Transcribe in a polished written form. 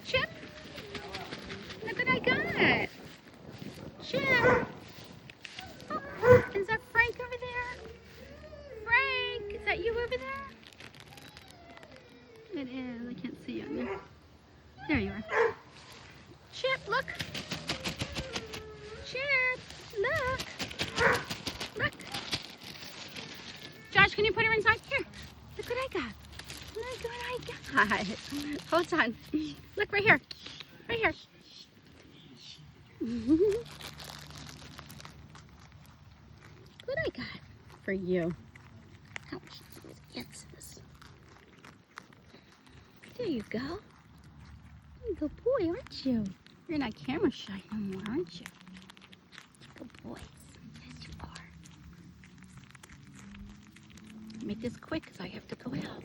Chip? Look what I got. Chip. Oh, is that Frank over there? Frank, is that you over there? It is. I can't see you on there. There you are. Chip, look. Chip, look. Look. Josh, can you put her inside? Here. Look what I got. Look what I got. Hold on. Look right here. Right here. What I got for you. Ouch. Yes. There you go. You're a good boy, aren't you? You're not camera shy no more, aren't you? Good boys. Yes, you are. Make this quick because I have to go out.